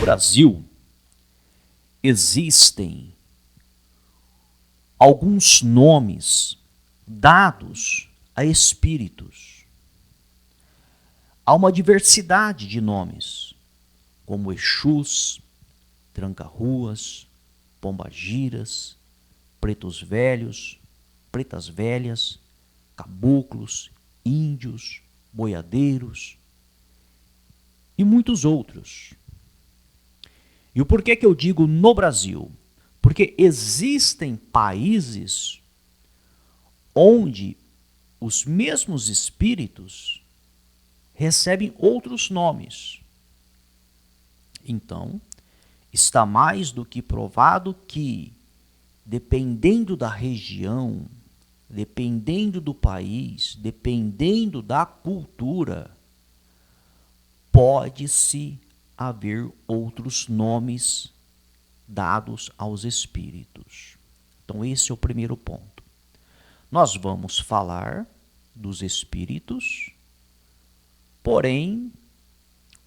Brasil, existem alguns nomes dados a espíritos. Há uma diversidade de nomes, como Exus, Tranca-Ruas, Pombagiras, Pretos Velhos, Pretas Velhas, Caboclos, Índios, Boiadeiros e muitos outros. E o porquê que eu digo no Brasil? Porque existem países onde os mesmos espíritos recebem outros nomes. Então, está mais do que provado que, dependendo da região, dependendo do país, dependendo da cultura, pode-se haver outros nomes dados aos espíritos. Então, esse é o primeiro ponto. Nós vamos falar dos espíritos, porém,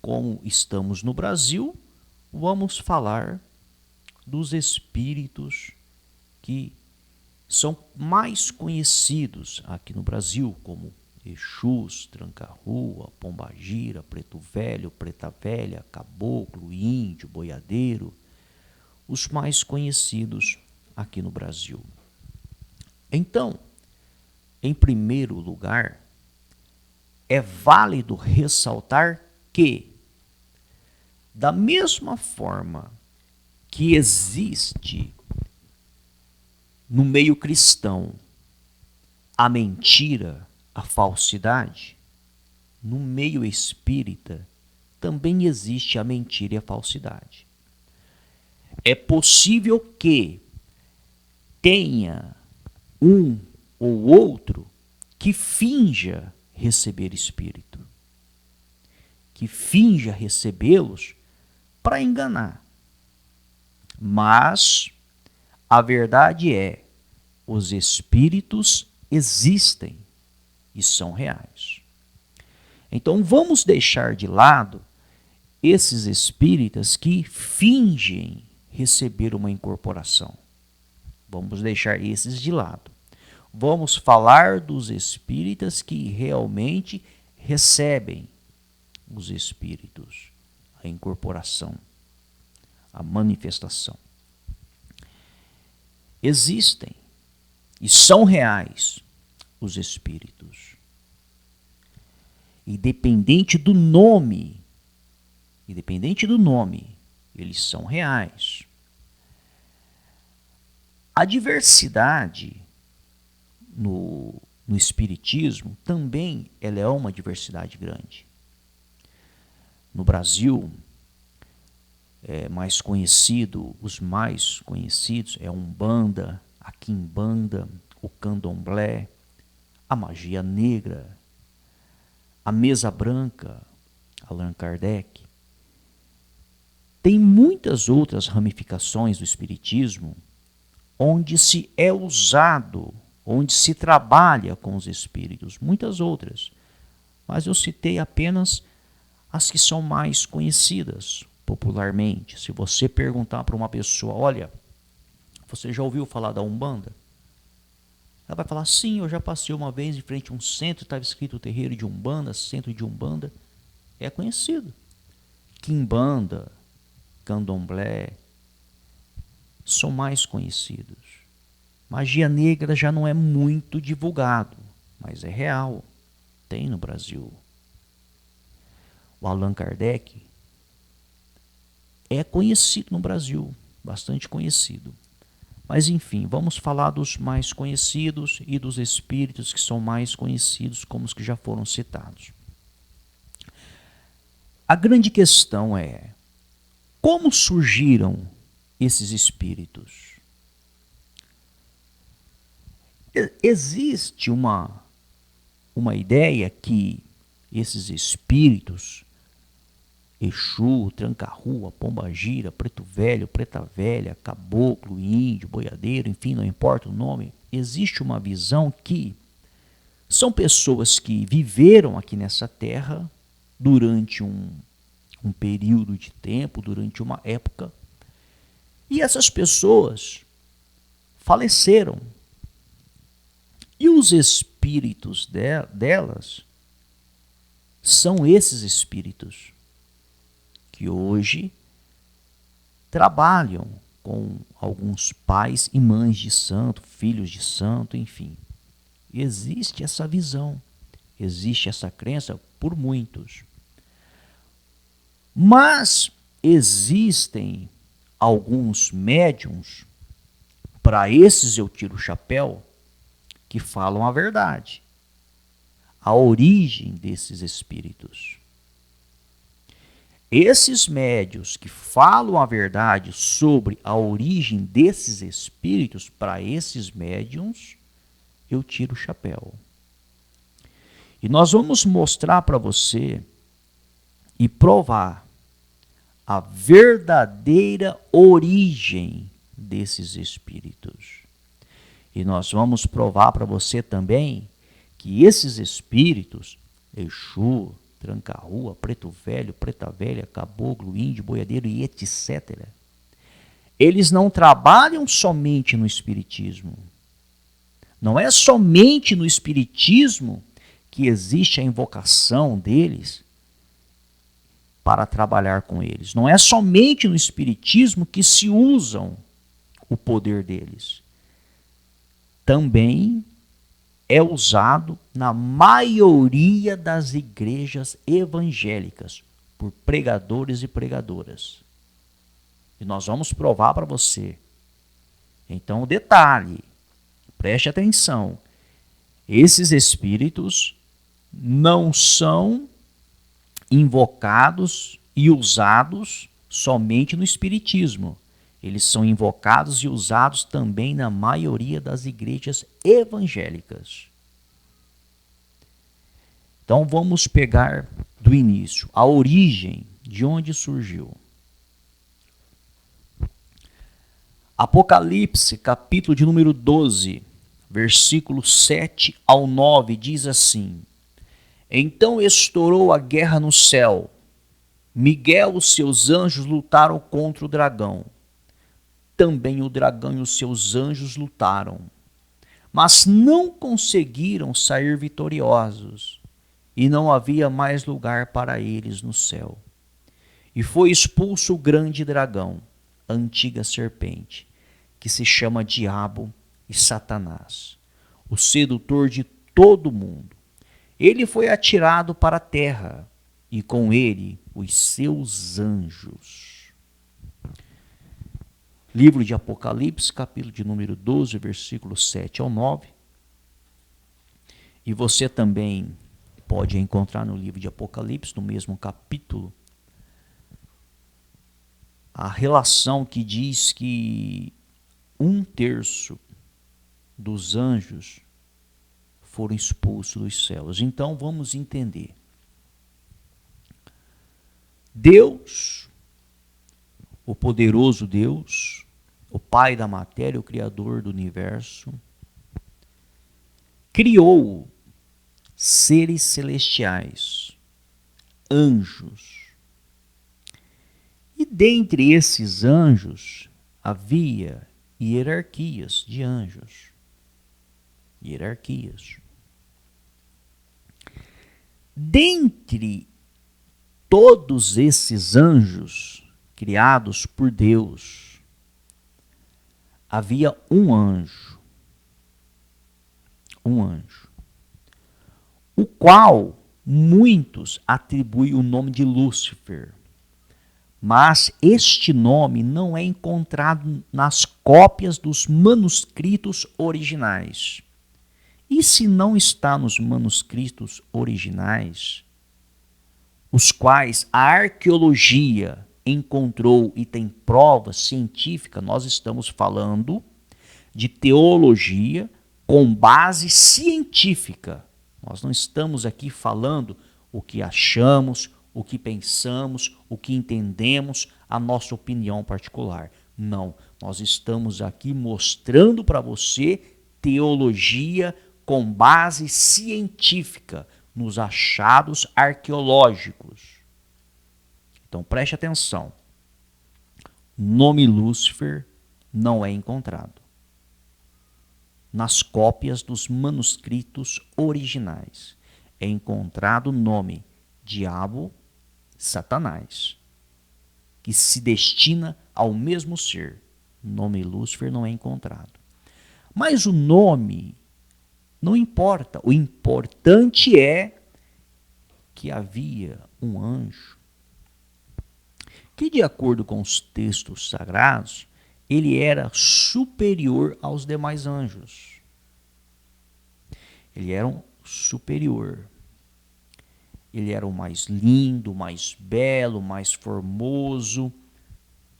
como estamos no Brasil, vamos falar dos espíritos que são mais conhecidos aqui no Brasil, como Exus, Tranca-Rua, Pombagira, Preto Velho, Preta Velha, Caboclo, Índio, Boiadeiro, os mais conhecidos aqui no Brasil. Então, em primeiro lugar, é válido ressaltar que, da mesma forma que existe no meio cristão a mentira, a falsidade, no meio espírita também existe a mentira e a falsidade. É possível que tenha um ou outro que finja receber espírito, que finja recebê-los para enganar. Mas a verdade é, os espíritos existem e são reais. Então vamos deixar de lado esses espíritas que fingem receber uma incorporação. Vamos deixar esses de lado. Vamos falar dos espíritas que realmente recebem os espíritos, a incorporação, a manifestação. Existem e são reais os espíritos. Independente do nome, eles são reais. A diversidade no espiritismo também ela é uma diversidade grande. No Brasil, os mais conhecidos é a Umbanda, a Quimbanda, o Candomblé, a magia negra, a mesa branca, Allan Kardec. Tem muitas outras ramificações do espiritismo onde se é usado, onde se trabalha com os espíritos, muitas outras. Mas eu citei apenas as que são mais conhecidas popularmente. Se você perguntar para uma pessoa, olha, você já ouviu falar da Umbanda? Ela vai falar, sim, eu já passei uma vez em frente a um centro, estava escrito terreiro de Umbanda, centro de Umbanda. É conhecido. Quimbanda, Candomblé, são mais conhecidos. Magia negra já não é muito divulgado, mas é real. Tem no Brasil. O Allan Kardec é conhecido no Brasil, bastante conhecido. Mas enfim, vamos falar dos mais conhecidos e dos espíritos que são mais conhecidos, como os que já foram citados. A grande questão é, como surgiram esses espíritos? Existe uma ideia que esses espíritos, Exu, Tranca-Rua, Pombagira, Preto Velho, Preta Velha, Caboclo, Índio, Boiadeiro, enfim, não importa o nome, existe uma visão que são pessoas que viveram aqui nessa terra durante um um período de tempo, durante uma época, e essas pessoas faleceram. E os espíritos delas são esses espíritos que hoje trabalham com alguns pais e mães de santo, filhos de santo, enfim. Existe essa visão, existe essa crença por muitos. Mas existem alguns médiums, para esses eu tiro o chapéu, que falam a verdade, a origem desses espíritos. Esses médiuns que falam a verdade sobre a origem desses espíritos, para esses médiuns, eu tiro o chapéu. E nós vamos mostrar para você e provar a verdadeira origem desses espíritos. E nós vamos provar para você também que esses espíritos, Exu, Tranca-Rua, Preto Velho, Preta Velha, Caboclo, Índio, Boiadeiro e etc., eles não trabalham somente no espiritismo. Não é somente no espiritismo que existe a invocação deles para trabalhar com eles. Não é somente no espiritismo que se usam o poder deles. Também é usado na maioria das igrejas evangélicas por pregadores e pregadoras. E nós vamos provar para você. Então, detalhe, preste atenção. Esses espíritos não são invocados e usados somente no espiritismo. Eles são invocados e usados também na maioria das igrejas evangélicas. Então vamos pegar do início, a origem, de onde surgiu. Apocalipse, capítulo de número 12, versículos 7 ao 9, diz assim: Então estourou a guerra no céu. Miguel e os seus anjos lutaram contra o dragão. Também o dragão e os seus anjos lutaram, mas não conseguiram sair vitoriosos, e não havia mais lugar para eles no céu. E foi expulso o grande dragão, a antiga serpente, que se chama Diabo e Satanás, o sedutor de todo mundo. Ele foi atirado para a terra, e com ele os seus anjos. Livro de Apocalipse, capítulo de número 12, versículos 7 ao 9. E você também pode encontrar no livro de Apocalipse, no mesmo capítulo, a relação que diz que 1/3 dos anjos foram expulsos dos céus. Então vamos entender. Deus, o poderoso Deus, o Pai da matéria, o Criador do universo, criou seres celestiais, anjos. E dentre esses anjos havia hierarquias de anjos. Hierarquias. Dentre todos esses anjos criados por Deus, havia um anjo, o qual muitos atribuem o nome de Lúcifer, mas este nome não é encontrado nas cópias dos manuscritos originais. E se não está nos manuscritos originais, os quais a arqueologia encontrou e tem prova científica, nós estamos falando de teologia com base científica. Nós não estamos aqui falando o que achamos, o que pensamos, o que entendemos, a nossa opinião particular. Não, nós estamos aqui mostrando para você teologia com base científica nos achados arqueológicos. Então preste atenção. O nome Lúcifer não é encontrado nas cópias dos manuscritos originais. É encontrado o nome Diabo, Satanás, que se destina ao mesmo ser. O nome Lúcifer não é encontrado. Mas o nome não importa. O importante é que havia um anjo que, de acordo com os textos sagrados, ele era superior aos demais anjos. Ele era um superior. Ele era o mais lindo, o mais belo, o mais formoso,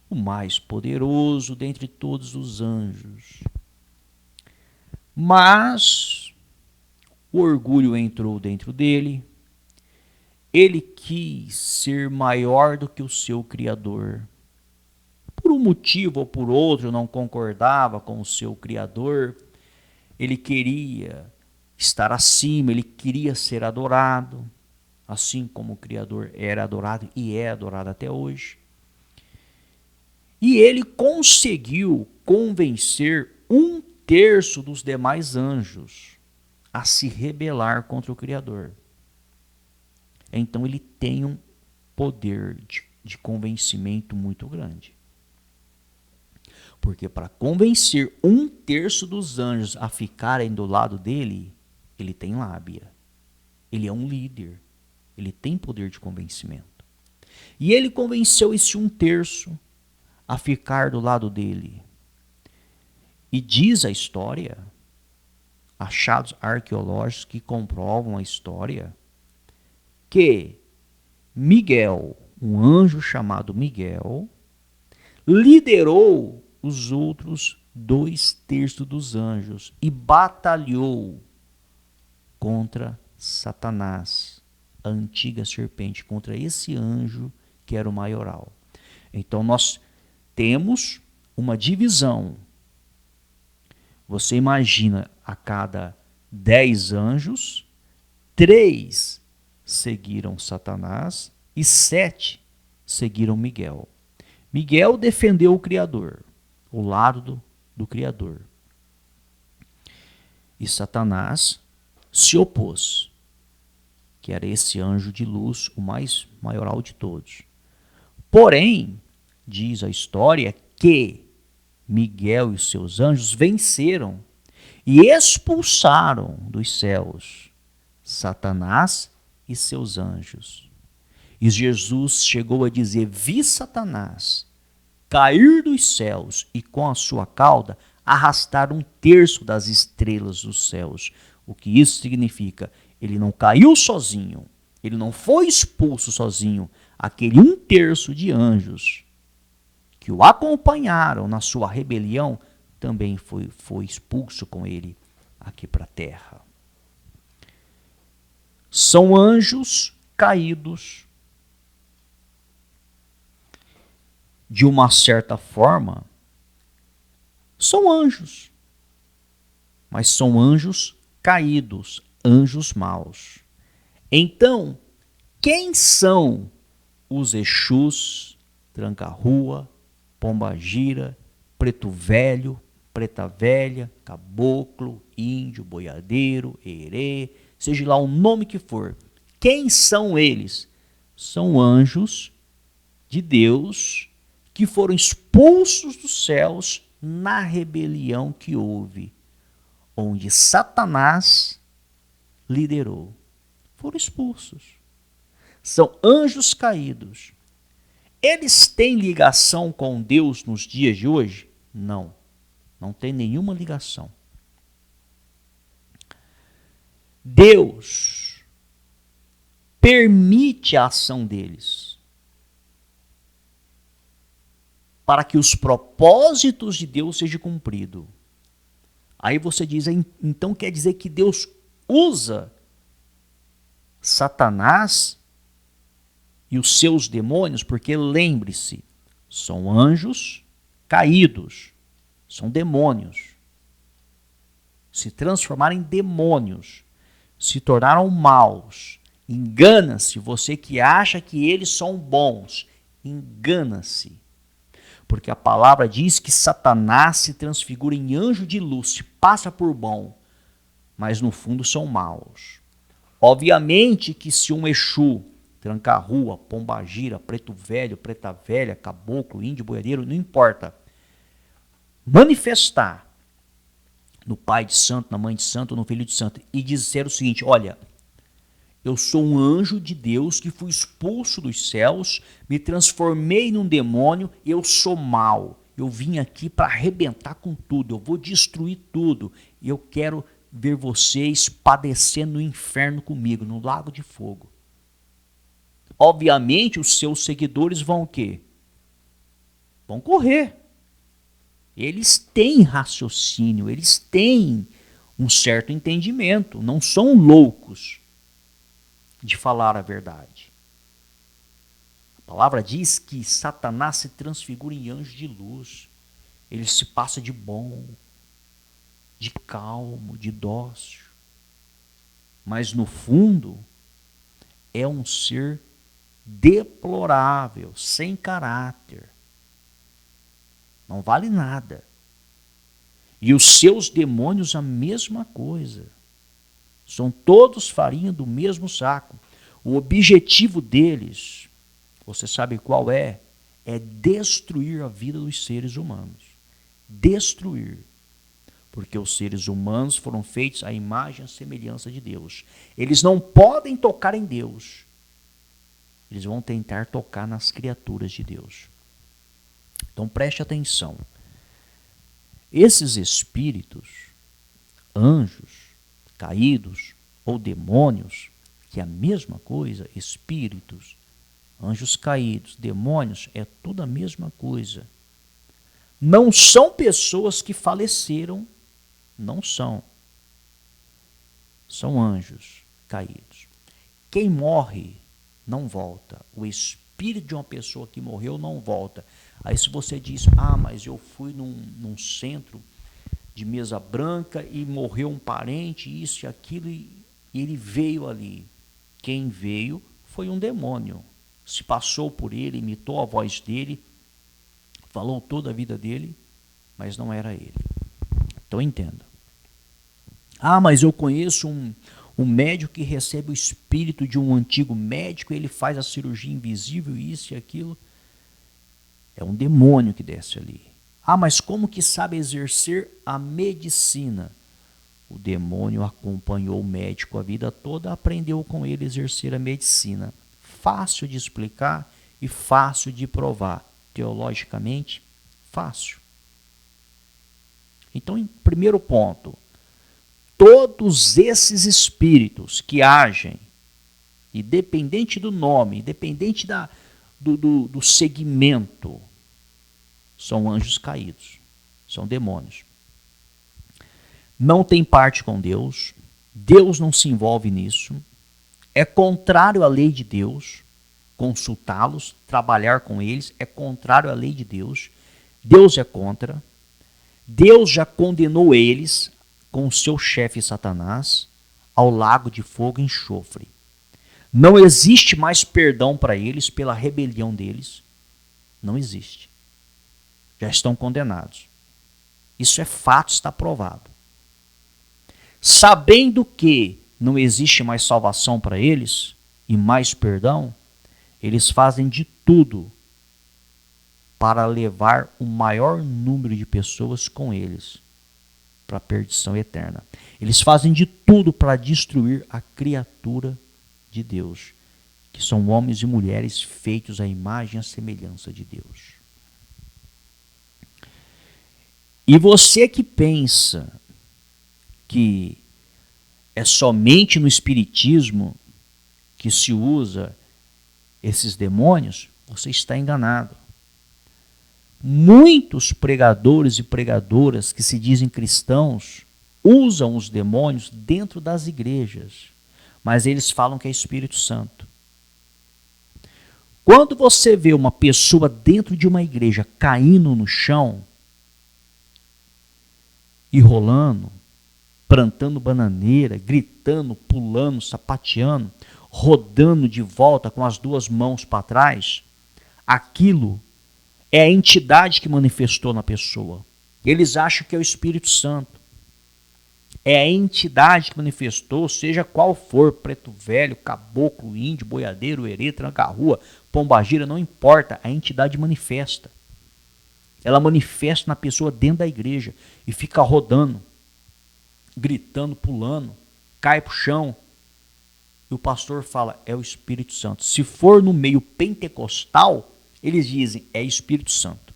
o mais poderoso dentre todos os anjos. Mas o orgulho entrou dentro dele. Ele quis ser maior do que o seu Criador. Por um motivo ou por outro, não concordava com o seu Criador. Ele queria estar acima, ele queria ser adorado, assim como o Criador era adorado e é adorado até hoje. E ele conseguiu convencer 1/3 dos demais anjos a se rebelar contra o Criador. Então ele tem um poder de convencimento muito grande. Porque para convencer 1/3 dos anjos a ficarem do lado dele, ele tem lábia. Ele é um líder. Ele tem poder de convencimento. E ele convenceu esse 1/3 a ficar do lado dele. E diz a história, achados arqueológicos que comprovam a história, que Miguel, um anjo chamado Miguel, liderou os outros 2/3 dos anjos e batalhou contra Satanás, a antiga serpente, contra esse anjo que era o maioral. Então nós temos uma divisão. Você imagina, a cada 10 anjos, 3 seguiram Satanás e 7 seguiram Miguel. Miguel defendeu o Criador, o lado do Criador. E Satanás se opôs, que era esse anjo de luz, o mais maioral de todos. Porém, diz a história que Miguel e os seus anjos venceram e expulsaram dos céus Satanás e seus anjos. E Jesus chegou a dizer: vi Satanás cair dos céus e com a sua cauda arrastar 1/3 das estrelas dos céus. O que isso significa? Ele não caiu sozinho, ele não foi expulso sozinho. Aquele 1/3 de anjos que o acompanharam na sua rebelião também foi expulso com ele aqui para a terra. São anjos caídos. De uma certa forma, são anjos, mas são anjos caídos, anjos maus. Então, quem são os Exus, Tranca-Rua, Pombagira, Preto Velho, Preta Velha, Caboclo, Índio, Boiadeiro, Herê, seja lá o nome que for? Quem são eles? São anjos de Deus que foram expulsos dos céus na rebelião que houve, onde Satanás liderou. Foram expulsos. São anjos caídos. Eles têm ligação com Deus nos dias de hoje? Não. Não tem nenhuma ligação. Deus permite a ação deles para que os propósitos de Deus sejam cumpridos. Aí você diz, então quer dizer que Deus usa Satanás e os seus demônios? Porque lembre-se, são anjos caídos, são demônios. Se transformaram em demônios, se tornaram maus. Engana-se você que acha que eles são bons. Engana-se. Porque a palavra diz que Satanás se transfigura em anjo de luz, se passa por bom, mas no fundo são maus. Obviamente que se um Exu, tranca-rua, pombagira, preto velho, preta velha, caboclo, índio, boiadeiro, não importa, manifestar no pai de santo, na mãe de santo, no filho de santo, e dizer o seguinte: olha, eu sou um anjo de Deus que fui expulso dos céus, me transformei num demônio, eu sou mau. Eu vim aqui para arrebentar com tudo, eu vou destruir tudo. E eu quero ver vocês padecendo no inferno comigo, no lago de fogo. Obviamente os seus seguidores vão o quê? Vão correr. Eles têm raciocínio, eles têm um certo entendimento, não são loucos de falar a verdade. A palavra diz que Satanás se transfigura em anjo de luz. Ele se passa de bom, de calmo, de dócil. Mas no fundo é um ser deplorável, sem caráter. Não vale nada. E os seus demônios a mesma coisa. São todos farinha do mesmo saco. O objetivo deles, você sabe qual é? É destruir a vida dos seres humanos. Destruir. Porque os seres humanos foram feitos à imagem e à semelhança de Deus. Eles não podem tocar em Deus. Eles vão tentar tocar nas criaturas de Deus. Então preste atenção. Esses espíritos, anjos, caídos ou demônios, que é a mesma coisa, espíritos, anjos caídos, demônios, é tudo a mesma coisa. Não são pessoas que faleceram, não são. São anjos caídos. Quem morre não volta. O espírito de uma pessoa que morreu não volta. Aí se você diz, mas eu fui num centro de mesa branca e morreu um parente, isso e aquilo, e ele veio ali. Quem veio foi um demônio. Se passou por ele, imitou a voz dele, falou toda a vida dele, mas não era ele. Então entenda. Mas eu conheço um médico que recebe o espírito de um antigo médico, ele faz a cirurgia invisível, isso e aquilo. É um demônio que desce ali. Mas como que sabe exercer a medicina? O demônio acompanhou o médico a vida toda, aprendeu com ele a exercer a medicina. Fácil de explicar e fácil de provar. Teologicamente, fácil. Então, primeiro ponto, todos esses espíritos que agem, independente do nome, independente do segmento, são anjos caídos, são demônios. Não tem parte com Deus, Deus não se envolve nisso, é contrário à lei de Deus, consultá-los, trabalhar com eles, é contrário à lei de Deus, Deus é contra, Deus já condenou eles com o seu chefe Satanás ao lago de fogo e enxofre. Não existe mais perdão para eles pela rebelião deles, não existe. Já estão condenados. Isso é fato, está provado. Sabendo que não existe mais salvação para eles e mais perdão, eles fazem de tudo para levar o maior número de pessoas com eles para a perdição eterna. Eles fazem de tudo para destruir a criatura de Deus, que são homens e mulheres feitos à imagem e à semelhança de Deus. E você que pensa que é somente no espiritismo que se usa esses demônios, você está enganado. Muitos pregadores e pregadoras que se dizem cristãos usam os demônios dentro das igrejas, mas eles falam que é Espírito Santo. Quando você vê uma pessoa dentro de uma igreja caindo no chão e rolando, plantando bananeira, gritando, pulando, sapateando, rodando de volta com as duas mãos para trás, aquilo é a entidade que manifestou na pessoa. Eles acham que é o Espírito Santo. É a entidade que manifestou, seja qual for, preto velho, caboclo, índio, boiadeiro, herê, tranca-rua, pombagira, não importa, a entidade manifesta. Ela manifesta na pessoa dentro da igreja e fica rodando, gritando, pulando, cai pro chão. E o pastor fala, é o Espírito Santo. Se for no meio pentecostal, eles dizem, é Espírito Santo.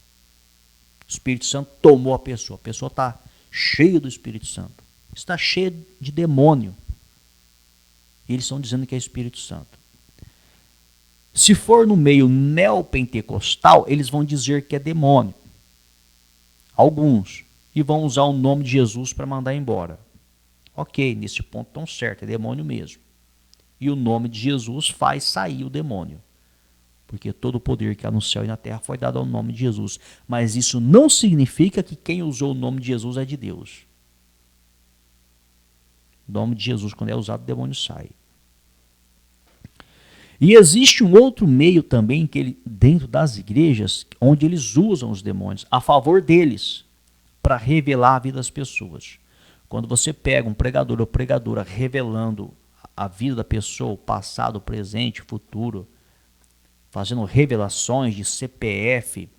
O Espírito Santo tomou a pessoa está cheia do Espírito Santo. Está cheia de demônio. E eles estão dizendo que é Espírito Santo. Se for no meio neopentecostal, eles vão dizer que é demônio. Alguns. E vão usar o nome de Jesus para mandar embora. Ok, nesse ponto estão certo, é demônio mesmo. E o nome de Jesus faz sair o demônio. Porque todo o poder que há no céu e na terra foi dado ao nome de Jesus. Mas isso não significa que quem usou o nome de Jesus é de Deus. O nome de Jesus, quando é usado, o demônio sai. E existe um outro meio também que dentro das igrejas, onde eles usam os demônios a favor deles, para revelar a vida das pessoas. Quando você pega um pregador ou pregadora revelando a vida da pessoa, o passado, o presente, o futuro, fazendo revelações de CPF,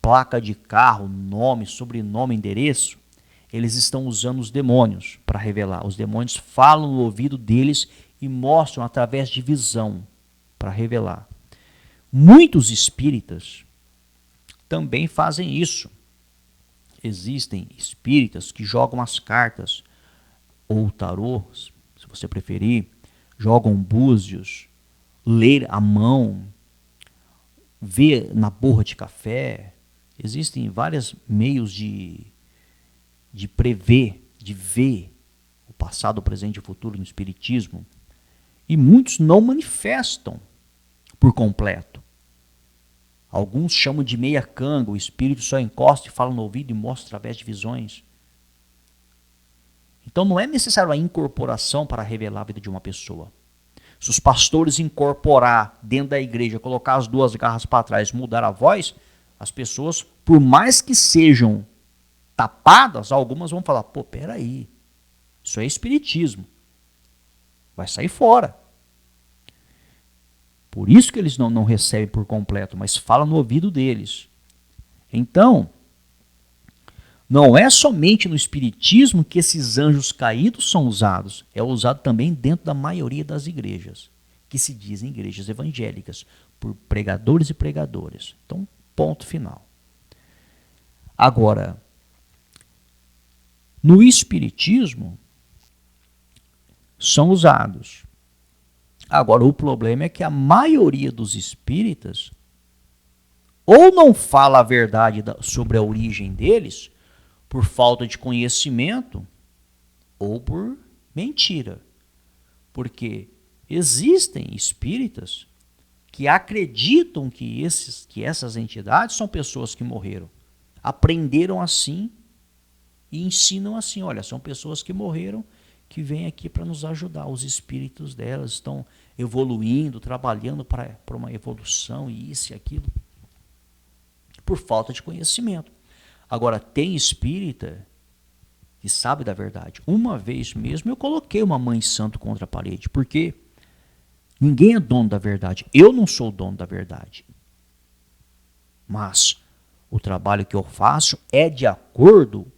placa de carro, nome, sobrenome, endereço, eles estão usando os demônios para revelar. Os demônios falam no ouvido deles e mostram através de visão para revelar. Muitos espíritas também fazem isso. Existem espíritas que jogam as cartas, ou tarô, se você preferir, jogam búzios, ler a mão, ver na borra de café. Existem vários meios de prever, de ver o passado, o presente e o futuro no espiritismo. E muitos não manifestam por completo. Alguns chamam de meia canga, o espírito só encosta e fala no ouvido e mostra através de visões. Então não é necessário a incorporação para revelar a vida de uma pessoa. Se os pastores incorporar dentro da igreja, colocar as duas garras para trás, mudar a voz, as pessoas, por mais que sejam tapadas, algumas vão falar, pô, peraí, isso é espiritismo. Vai sair fora. Por isso que eles não recebem por completo, mas falam no ouvido deles. Então, não é somente no espiritismo que esses anjos caídos são usados, é usado também dentro da maioria das igrejas, que se dizem igrejas evangélicas, por pregadores e pregadoras. Então, ponto final. Agora, no espiritismo, são usados. Agora, o problema é que a maioria dos espíritas ou não fala a verdade sobre a origem deles, por falta de conhecimento, ou por mentira. Porque existem espíritas que acreditam que essas entidades são pessoas que morreram. Aprenderam assim e ensinam assim. Olha, são pessoas que morreram, que vêm aqui para nos ajudar. Os espíritos delas estão evoluindo, trabalhando para uma evolução, e isso e aquilo. Por falta de conhecimento. Agora, tem espírita que sabe da verdade. Uma vez mesmo eu coloquei uma mãe santo contra a parede, porque ninguém é dono da verdade. Eu não sou dono da verdade. Mas o trabalho que eu faço é de acordo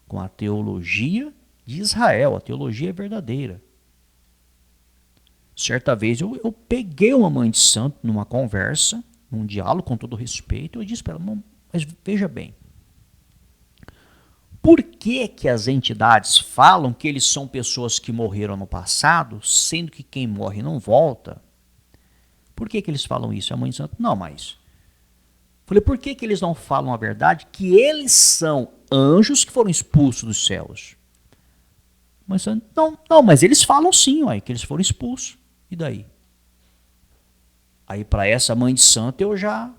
com a teologia de Israel. A teologia é verdadeira. Certa vez eu peguei uma mãe de santo numa conversa, num diálogo com todo respeito, e eu disse para ela, mas veja bem, por que que as entidades falam que eles são pessoas que morreram no passado, sendo que quem morre não volta? Por que que eles falam isso? A mãe de santo, não, mas... Falei, por que que eles não falam a verdade? Que eles são anjos que foram expulsos dos céus. Mas não, mas eles falam sim, ué, que eles foram expulsos. E daí? Aí para essa mãe de santo eu já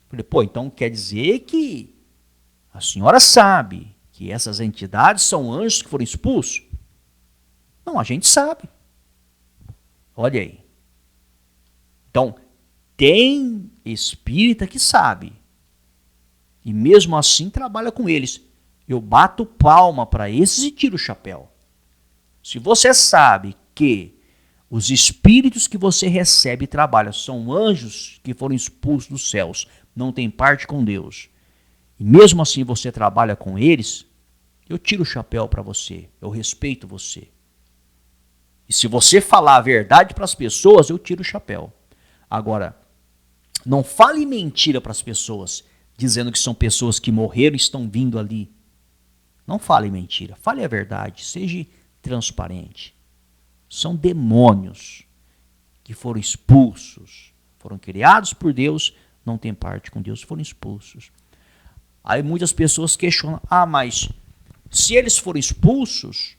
falei, pô, então quer dizer que a senhora sabe que essas entidades são anjos que foram expulsos? Não, a gente sabe. Olha aí. Então, tem espírita que sabe. E mesmo assim trabalha com eles. Eu bato palma para esses e tiro o chapéu. Se você sabe que os espíritos que você recebe e trabalha são anjos que foram expulsos dos céus, não tem parte com Deus, e mesmo assim você trabalha com eles, eu tiro o chapéu para você, eu respeito você. E se você falar a verdade para as pessoas, eu tiro o chapéu. Agora, não fale mentira para as pessoas, dizendo que são pessoas que morreram e estão vindo ali. Não fale mentira, fale a verdade, seja transparente. São demônios que foram expulsos, foram criados por Deus, não tem parte com Deus, foram expulsos. Aí muitas pessoas questionam, mas se eles foram expulsos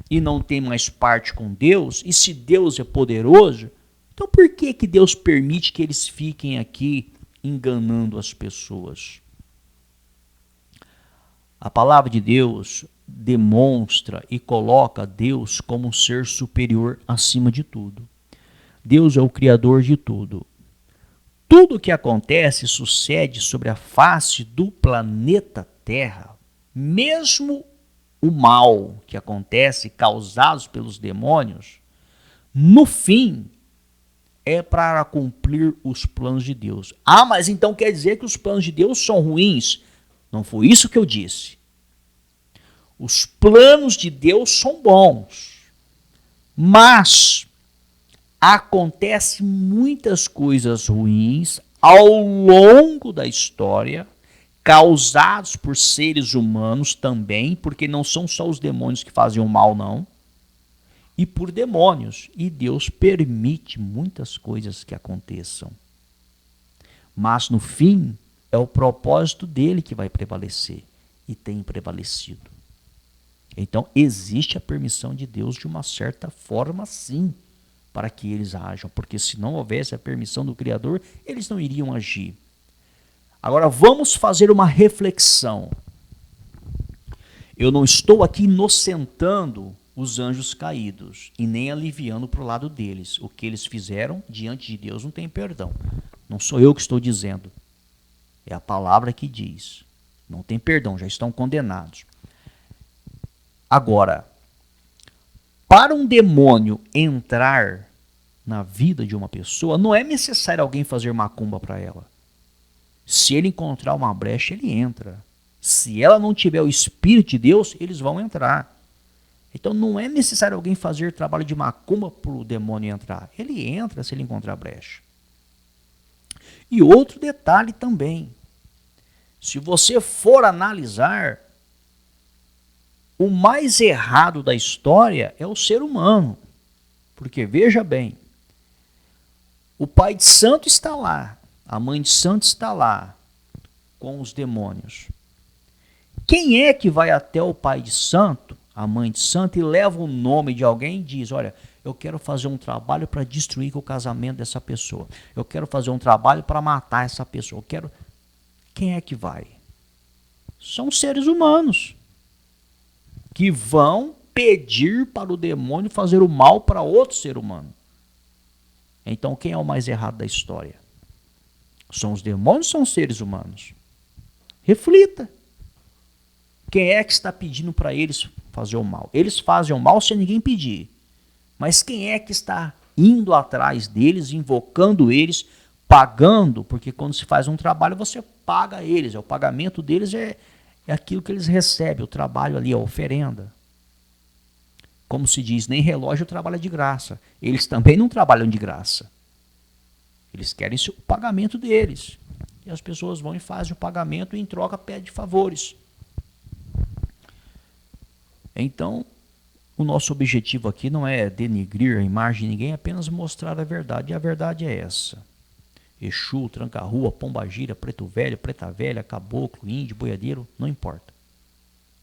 e não tem mais parte com Deus, e se Deus é poderoso, então por que Deus permite que eles fiquem aqui enganando as pessoas? A palavra de Deus demonstra e coloca Deus como um ser superior acima de tudo. Deus é o criador de tudo. Tudo o que acontece sucede sobre a face do planeta Terra, mesmo o mal que acontece causado pelos demônios, no fim é para cumprir os planos de Deus. Mas então quer dizer que os planos de Deus são ruins? Não foi isso que eu disse. Os planos de Deus são bons, mas acontecem muitas coisas ruins ao longo da história, causados por seres humanos também, porque não são só os demônios que fazem o mal, não, e por demônios. E Deus permite muitas coisas que aconteçam. Mas no fim, é o propósito dele que vai prevalecer, e tem prevalecido. Então, existe a permissão de Deus de uma certa forma, sim, para que eles ajam, porque se não houvesse a permissão do Criador, eles não iriam agir. Agora, vamos fazer uma reflexão. Eu não estou aqui inocentando os anjos caídos e nem aliviando para o lado deles. O que eles fizeram diante de Deus não tem perdão. Não sou eu que estou dizendo. É a palavra que diz. Não tem perdão, já estão condenados. Agora, para um demônio entrar na vida de uma pessoa, não é necessário alguém fazer macumba para ela. Se ele encontrar uma brecha, ele entra. Se ela não tiver o Espírito de Deus, eles vão entrar. Então não é necessário alguém fazer trabalho de macumba para o demônio entrar. Ele entra se ele encontrar brecha. E outro detalhe também. Se você for analisar, o mais errado da história é o ser humano. Porque, veja bem, o pai de santo está lá, a mãe de santo está lá, com os demônios. Quem é que vai até o pai de santo, a mãe de santo, e leva o nome de alguém e diz, olha, eu quero fazer um trabalho para destruir o casamento dessa pessoa. Eu quero fazer um trabalho para matar essa pessoa. Quem é que vai? São seres humanos que vão pedir para o demônio fazer o mal para outro ser humano. Então, quem é o mais errado da história? São os demônios ou são os seres humanos? Reflita. Quem é que está pedindo para eles fazer o mal? Eles fazem o mal sem ninguém pedir. Mas quem é que está indo atrás deles, invocando eles, pagando? Porque quando se faz um trabalho, você paga eles. O pagamento deles é aquilo que eles recebem, o trabalho ali, a oferenda. Como se diz, nem relógio trabalha de graça. Eles também não trabalham de graça. Eles querem o pagamento deles. E as pessoas vão e fazem o pagamento e em troca pedem favores. Então, o nosso objetivo aqui não é denigrir a imagem de ninguém, é apenas mostrar a verdade. E a verdade é essa. Exu, Tranca-Rua, Pombagira, Preto Velho, Preta Velha, Caboclo, Índio, Boiadeiro, não importa.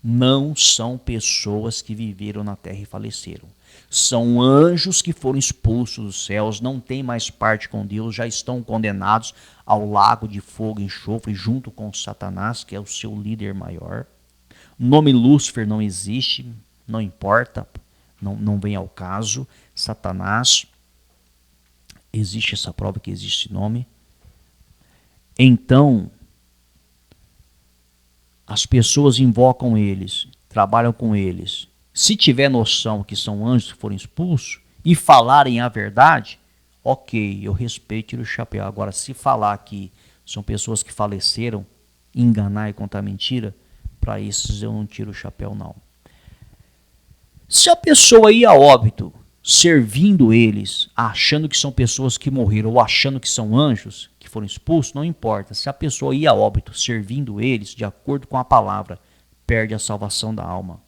Não são pessoas que viveram na terra e faleceram. São anjos que foram expulsos dos céus, não têm mais parte com Deus, já estão condenados ao lago de fogo e enxofre junto com Satanás, que é o seu líder maior. O nome Lúcifer não existe, não importa, não vem ao caso. Satanás, existe essa prova que existe esse nome. Então, as pessoas invocam eles, trabalham com eles. Se tiver noção que são anjos que foram expulsos e falarem a verdade, ok, eu respeito e tiro o chapéu. Agora, se falar que são pessoas que faleceram, enganar e contar mentira, para esses eu não tiro o chapéu, não. Se a pessoa ia a óbito servindo eles, achando que são pessoas que morreram ou achando que são anjos que foram expulsos, não importa. Se a pessoa ia a óbito servindo eles, de acordo com a palavra, perde a salvação da alma.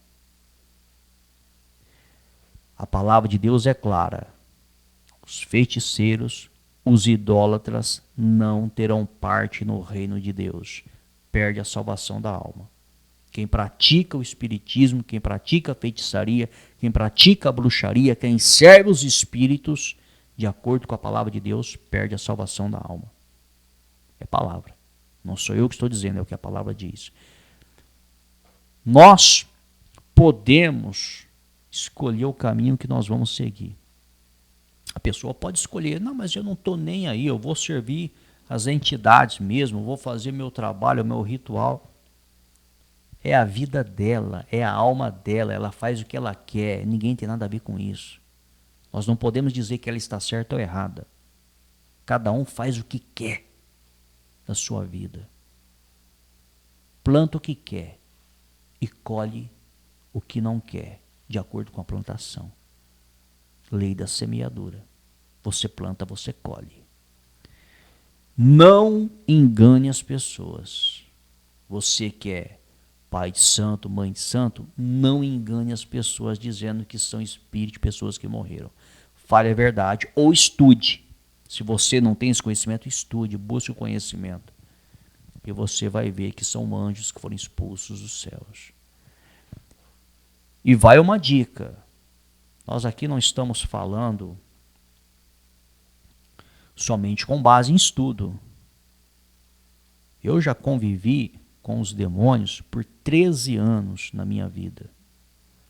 A palavra de Deus é clara. Os feiticeiros, os idólatras não terão parte no reino de Deus. Perde a salvação da alma. Quem pratica o espiritismo, quem pratica a feitiçaria, quem pratica a bruxaria, quem serve os espíritos, de acordo com a palavra de Deus, perde a salvação da alma. É palavra. Não sou eu que estou dizendo, é o que a palavra diz. Nós podemos escolher o caminho que nós vamos seguir. A pessoa pode escolher, não, mas eu não estou nem aí, eu vou servir as entidades mesmo, vou fazer meu trabalho, meu ritual. É a vida dela, é a alma dela, ela faz o que ela quer, ninguém tem nada a ver com isso. Nós não podemos dizer que ela está certa ou errada. Cada um faz o que quer da sua vida. Planta o que quer e colhe o que não quer, de acordo com a plantação. Lei da semeadura. Você planta, você colhe. Não engane as pessoas. Você que é pai de santo, mãe de santo, não engane as pessoas dizendo que são espíritos de pessoas que morreram. Fale a verdade ou estude. Se você não tem esse conhecimento, estude, busque o conhecimento. E você vai ver que são anjos que foram expulsos dos céus. E vai uma dica. Nós aqui não estamos falando somente com base em estudo. Eu já convivi com os demônios por 13 anos na minha vida,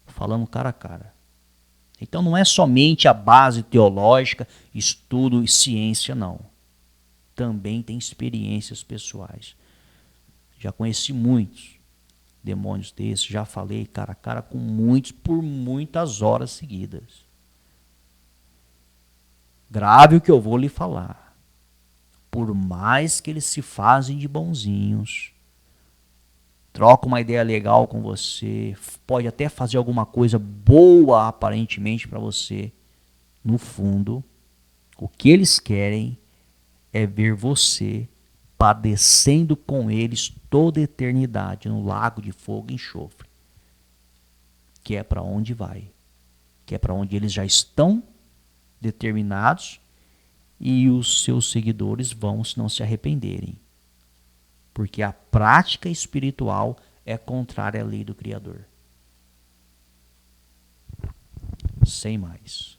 falando cara a cara. Então não é somente a base teológica, estudo e ciência, não. Também tem experiências pessoais. Já conheci muitos demônios desses, já falei cara a cara com muitos por muitas horas seguidas. Grave o que eu vou lhe falar. Por mais que eles se fazem de bonzinhos, troca uma ideia legal com você, pode até fazer alguma coisa boa aparentemente para você, no fundo, o que eles querem é ver você padecendo com eles toda a eternidade no lago de fogo e enxofre, que é para onde vai, que é para onde eles já estão determinados e os seus seguidores vão se não se arrependerem. Porque a prática espiritual é contrária à lei do Criador. Sem mais.